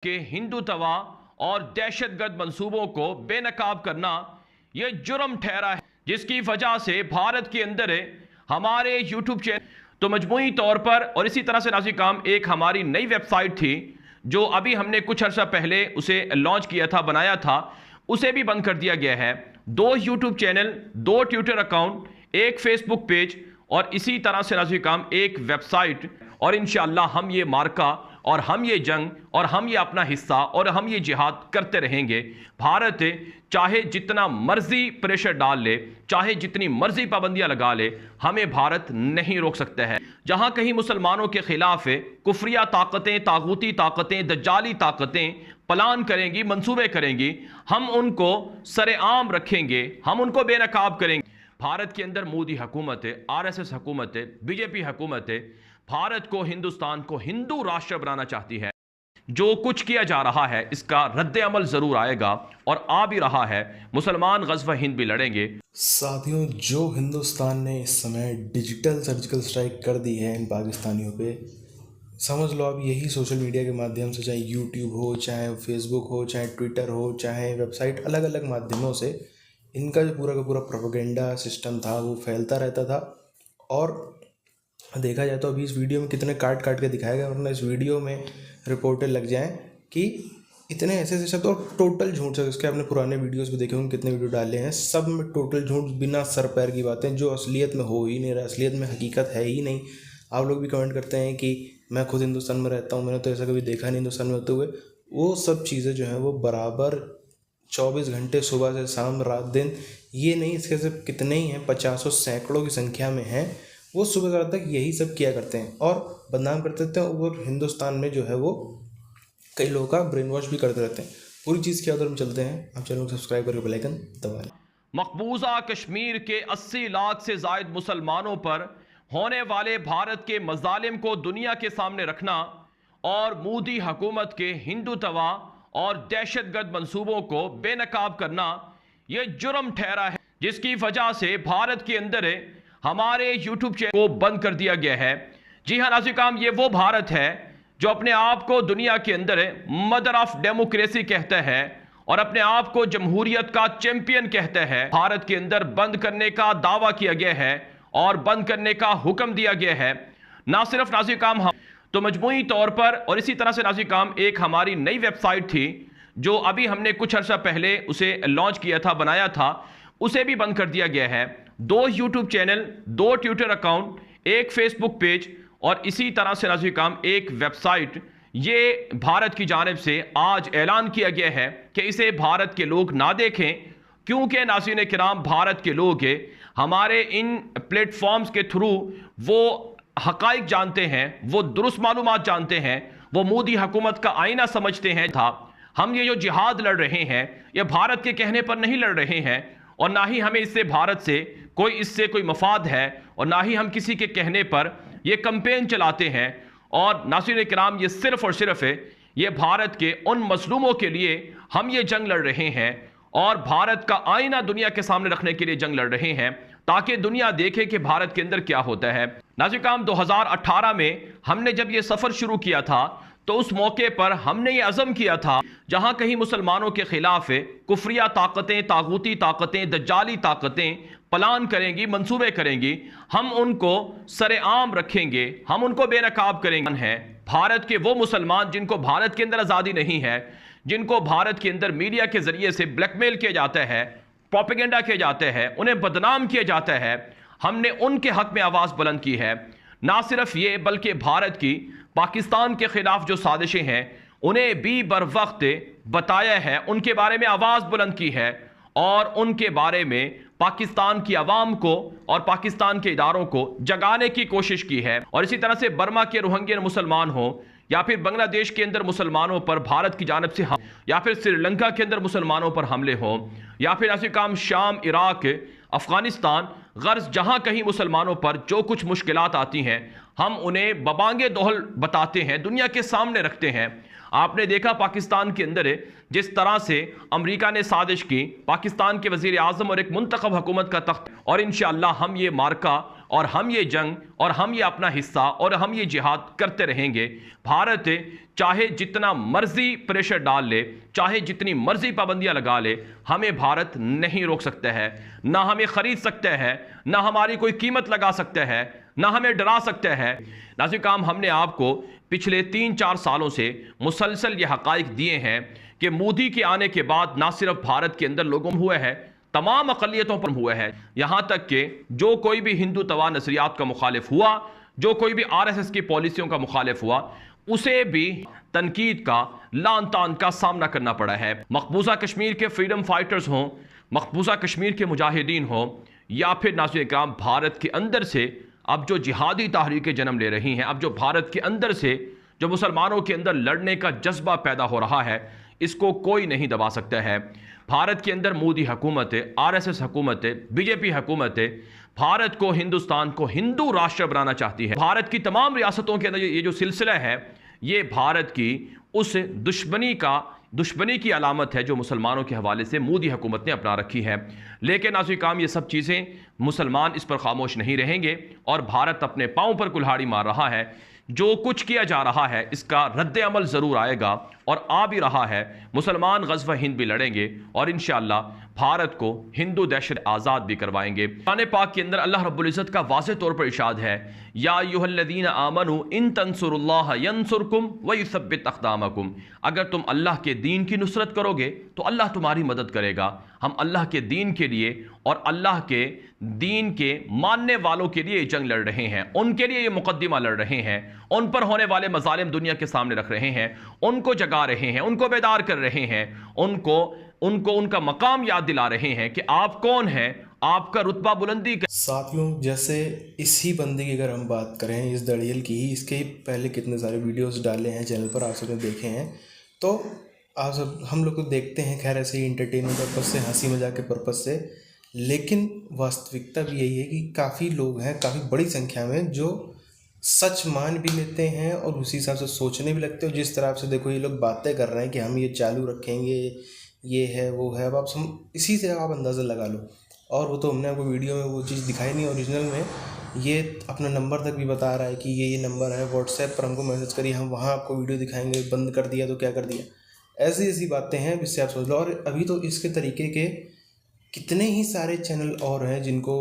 के हिंदुत्वा और दहशतगर्द मंसूबों को बेनकाब करना यह जुर्म ठहरा है, जिसकी वजह से भारत के अंदर हमारे यूट्यूब चैनल तो मजमूई तौर पर और इसी तरह से नाज़िर काम एक हमारी नई वेबसाइट थी जो अभी हमने कुछ अर्सा पहले उसे लॉन्च किया था, बनाया था, उसे भी बंद कर दिया गया है। 2 YouTube channel, 2 Twitter account, 1 Facebook page और इसी तरह से नाज़िर काम एक वेबसाइट। और इंशाअल्लाह हम ये मार्का और हम ये जंग और हम ये अपना हिस्सा और हम ये जिहाद करते रहेंगे। भारत चाहे जितना मर्जी प्रेशर डाल ले, चाहे जितनी मर्जी पाबंदियां लगा ले, हमें भारत नहीं रोक सकता है। जहां कहीं मुसलमानों के खिलाफ कुफरिया ताकतें, तागूती ताकतें, दज्जाली ताकतें प्लान करेंगी, मंसूबे करेंगी, हम उनको सरेआम रखेंगे, हम उनको बेनकाब करेंगे। भारत के अंदर मोदी हुकूमत है, आरएसएस हुकूमत है, बीजेपी हुकूमत है, भारत को, हिंदुस्तान को हिंदू राष्ट्र बनाना चाहती है। जो कुछ किया जा रहा है इसका रद्द अमल जरूर आएगा और आ भी रहा है। मुसलमान गज़वा हिंद भी लड़ेंगे। साथियों, जो हिंदुस्तान ने इस समय डिजिटल सर्जिकल स्ट्राइक कर दी है इन पाकिस्तानियों पे, समझ लो आप यही सोशल मीडिया के माध्यम से, चाहे यूट्यूब हो, चाहे फेसबुक हो, चाहे ट्विटर हो, चाहे वेबसाइट, अलग अलग माध्यमों से इनका जो पूरा का पूरा प्रोपेगेंडा सिस्टम था वो फैलता रहता था। और देखा जाए तो अभी इस वीडियो में कितने काट काट के दिखाया गया, वरना इस वीडियो में रिपोर्टें लग जाएं कि इतने ऐसे ऐसे शब्द और टोटल झूठ से। इसके आपने पुराने वीडियोस भी देखे होंगे, कितने वीडियो डाले हैं, सब में टोटल झूठ, बिना सर पैर की बातें जो असलियत में हो ही नहीं रहा, असलियत में हकीकत है ही नहीं। आप लोग भी कमेंट करते हैं कि मैं खुद हिंदुस्तान में रहता हूँ, मैंने तो ऐसा कभी देखा नहीं हिंदुस्तान में होते हुए। वो सब चीज़ें जो हैं वो बराबर 24 घंटे सुबह से शाम, रात दिन, ये नहीं इसके सिर्फ कितने ही हैं, 50 सैकड़ों की संख्या में हैं, वो सुबह से रात तक यही सब किया करते हैं और बदनाम करते रहते हैं। और हिंदुस्तान में जो है वो कई लोगों का ब्रेन वॉश भी करते रहते हैं। पूरी चीज़ क्या उधर हम चलते हैं, आप चैनल को सब्सक्राइब करके बेल आइकन दबा लें। मकबूजा कश्मीर के 80 लाख से जायद मुसलमानों पर होने वाले भारत के मजालिम को दुनिया के सामने रखना और मोदी हुकूमत के हिंदुत्वा और दहशतगर्द मंसूबों को बेनकाब करना यह जुर्म ठहरा है, जिसकी वजह से भारत के अंदर हमारे यूट्यूब चैनल को बंद कर दिया गया है। जी हाँ नाज़िर काम, ये वो भारत है जो अपने आप को दुनिया के अंदर मदर ऑफ डेमोक्रेसी कहता है और अपने आप को जमहूरियत का चैंपियन कहता है। भारत के अंदर बंद करने का दावा किया गया है और बंद करने का हुक्म दिया गया है। ना सिर्फ नाज़िर काम हम तो मजमूई तौर पर और इसी तरह से नाज़िर काम एक हमारी नई वेबसाइट थी जो अभी हमने कुछ अर्सा पहले उसे लॉन्च किया था, बनाया था, उसे भी बंद कर दिया गया है। 2 YouTube channel, 2 Twitter account, 1 Facebook page और इसी तरह से नाज़िर काम एक वेबसाइट, ये भारत की जानिब से आज ऐलान किया गया है कि इसे भारत के लोग ना देखें, क्योंकि नाज़रीन किराम, भारत के लोग हमारे इन प्लेटफॉर्म्स के थ्रू वो हकाइक जानते हैं, वो दुरुस्त मालूमात जानते हैं, वो मोदी हुकूमत का आईना समझते हैं। हम ये जो जिहाद लड़ रहे हैं ये भारत के कहने पर नहीं लड़ रहे हैं और ना ही हमें इससे, भारत से कोई मफाद है और ना ही हम किसी के कहने पर ये कैंपेन चलाते हैं। और नाज़रीन किराम, ये सिर्फ और सिर्फ ये भारत के उन मजलूमों के लिए हम ये जंग लड़ रहे हैं और भारत का आईना दुनिया के सामने रखने के लिए जंग लड़ रहे हैं, ताकि दुनिया देखे कि भारत के अंदर क्या होता है। नाज़रीन किराम, 2018 में हमने जब ये सफ़र शुरू किया था तो उस मौके पर हमने ये अज़म किया था, जहां कहीं मुसलमानों के खिलाफ कुफरिया ताकतें, तागूती ताकतें, दज्जाली ताकतें प्लान करेंगी, मंसूबे करेंगी, हम उनको सरेआम रखेंगे, हम उनको बेनकाब करेंगे। हैं भारत के वो मुसलमान जिनको भारत के अंदर आज़ादी नहीं है, जिनको भारत के अंदर मीडिया के जरिए से ब्लैकमेल किया जाता है, प्रोपेगेंडा किया जाता है, उन्हें बदनाम किया जाता है, हमने उनके हक में आवाज़ बुलंद की है। ना सिर्फ ये, बल्कि भारत की पाकिस्तान के खिलाफ जो साजिशें हैं उन्हें भी बर वक्त बताया है, उनके बारे में आवाज़ बुलंद की है और उनके बारे में पाकिस्तान की आवाम को और पाकिस्तान के इदारों को जगाने की कोशिश की है। और इसी तरह से बर्मा के रोहिंग्या मुसलमान हो या फिर बांग्लादेश के अंदर मुसलमानों पर भारत की जानिब से या फिर श्रीलंका के अंदर मुसलमानों पर हमले हो या फिर ऐसे काम शाम, इराक, अफगानिस्तान, गर्ज जहां कहीं मुसलमानों पर जो कुछ मुश्किलात आती हैं हम उन्हें बबांगे दोहल बताते हैं, दुनिया के सामने रखते हैं। आपने देखा पाकिस्तान के अंदर जिस तरह से अमेरिका ने साजिश की, पाकिस्तान के वजीर आजम और एक मुंतखब हुकूमत का तख्त, और इंशाअल्लाह हम ये मार्का और हम ये जंग और हम ये अपना हिस्सा और हम ये जिहाद करते रहेंगे। भारत चाहे जितना मर्जी प्रेशर डाल ले, चाहे जितनी मर्जी पाबंदियां लगा ले, हमें भारत नहीं रोक सकता है, ना हमें खरीद सकता है, ना हमारी कोई कीमत लगा सकता है, ना हमें डरा सकता है। नाज़रीन काम, हमने आपको पिछले 3-4 सालों से मुसलसल ये हकाइक दिए हैं कि मोदी के आने के बाद ना सिर्फ भारत के अंदर लोगों में हुआ है, तमाम अक़लियतों पर हुआ है। यहाँ तक कि जो कोई भी हिंदू तवा नज़रियात का मुखालिफ हुआ, जो कोई भी RSS की पॉलिसियों का मुखालिफ हुआ, उसे भी तनकीद का, लान तान का सामना करना पड़ा है। मकबूजा कश्मीर के फ्रीडम फाइटर्स हों, मकबूजा कश्मीर के मुजाहिदीन हों, या फिर नाज़रीन किराम भारत के अंदर से अब जो जिहादी तहरीकें जन्म ले रही हैं, अब जो भारत के अंदर से जो मुसलमानों के अंदर लड़ने का जज्बा पैदा हो रहा है, इसको कोई नहीं दबा सकता है। भारत के अंदर मोदी हुकूमत, RSS हुकूमत, BJP हुकूमत भारत को, हिंदुस्तान को हिंदू राष्ट्र बनाना चाहती है। भारत की तमाम रियासतों के अंदर ये जो सिलसिला है, ये भारत की उस दुश्मनी की अलामत है जो मुसलमानों के हवाले से मोदी हुकूमत ने अपना रखी है। लेकिन नाज़रीन काम, ये सब चीज़ें, मुसलमान इस पर खामोश नहीं रहेंगे और भारत अपने पाँव पर कुल्हाड़ी मार रहा है। जो कुछ किया जा रहा है इसका रद्द अमल ज़रूर आएगा और आ भी रहा है। मुसलमान ग़ज़वा हिंद भी लड़ेंगे और इंशाअल्लाह भारत को हिंदू दहशत आज़ाद भी करवाएंगे। कुरान पाक के अंदर अल्लाह रब्बुल इज़्ज़त का वाज़ेह तौर पर इरशाद है, या अय्युहल्लज़ीना आमनू इन तंसुरुल्लाह यंसुरकुम व युसब्बित अक़दामकुम। अगर तुम अल्लाह के दीन की नुसरत करोगे तो अल्लाह तुम्हारी मदद करेगा। हम अल्लाह के दीन के लिए और अल्लाह के दीन के मानने वालों के लिए जंग लड़ रहे हैं, उनके लिए ये मुकद्दमा लड़ रहे हैं, उन पर होने वाले मज़ालिम दुनिया के सामने रख रहे हैं, उनको जगा रहे हैं, उनको बेदार कर रहे हैं, उनको उनका मकाम याद दिला रहे हैं कि आप कौन हैं, आपका रुतबा बुलंदी का। साथियों, जैसे इसी बंदे की अगर हम बात करें, इस दड़ियल की ही, इसके पहले कितने सारे वीडियोस डाले हैं चैनल पर, आप सबने देखे हैं, तो आप सब हम लोग को देखते हैं, खैर ऐसे ही इंटरटेनमेंट पर्पज़ से, हंसी मजाक के पर्पज़ से। लेकिन वास्तविकता भी यही है कि काफ़ी लोग हैं, काफ़ी बड़ी संख्या में, जो सच मान भी लेते हैं और उसी हिसाब से सोचने भी लगते हैं। जिस तरह से देखो ये लोग बातें कर रहे हैं कि हम ये चालू रखेंगे, ये है वो है, अब आप इसी से आप अंदाज़ा लगा लो। और वो तो हमने आपको वीडियो में वो चीज़ दिखाई नहीं, ओरिजिनल में ये अपना नंबर तक भी बता रहा है कि ये नंबर है, व्हाट्सएप पर हमको मैसेज करिए, हम वहाँ आपको वीडियो दिखाएंगे। बंद कर दिया तो क्या कर दिया, ऐसी ऐसी बातें हैं जिससे आप सोच लो। और अभी तो इसके तरीके के कितने ही सारे चैनल और हैं जिनको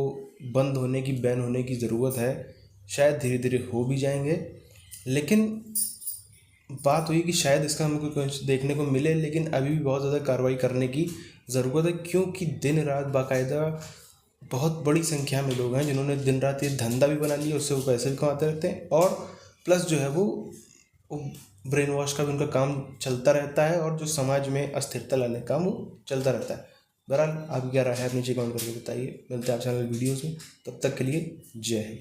बंद होने की, बैन होने की ज़रूरत है। शायद धीरे धीरे हो भी जाएंगे, लेकिन बात हुई कि शायद इसका हमको कुछ देखने को मिले, लेकिन अभी भी बहुत ज़्यादा कार्रवाई करने की ज़रूरत है, क्योंकि दिन रात बाकायदा बहुत बड़ी संख्या में लोग हैं जिन्होंने दिन रात ये धंधा भी बना लिया, उससे वो पैसे भी कमाते रहते हैं, और प्लस जो है वो ब्रेन वॉश का भी उनका काम चलता रहता है, और जो समाज में अस्थिरता लाने का काम वो चलता रहता है। बहरहाल, आपकी क्या राय है नीचे कमेंट करके बताइए। मिलते हैं आप चैनल वीडियोज़ में, तब तक के लिए जय हिंद।